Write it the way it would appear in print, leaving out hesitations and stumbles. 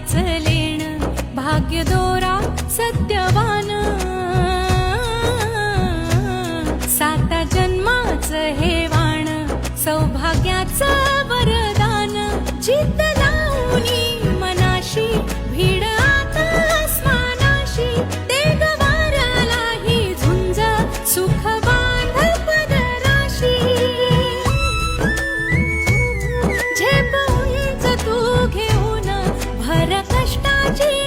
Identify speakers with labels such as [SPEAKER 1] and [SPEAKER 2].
[SPEAKER 1] त्याच लेण भाग्य दोरा सत्यवान साता जन्माचं हे वाण सौभाग्याचं वरदान चित्त लावूनी मनाशी भीड आता आसमानाशी देगवारलाही झुंज सुख बांध पदराशी झेप उंच तू घेऊन भर कष्टाची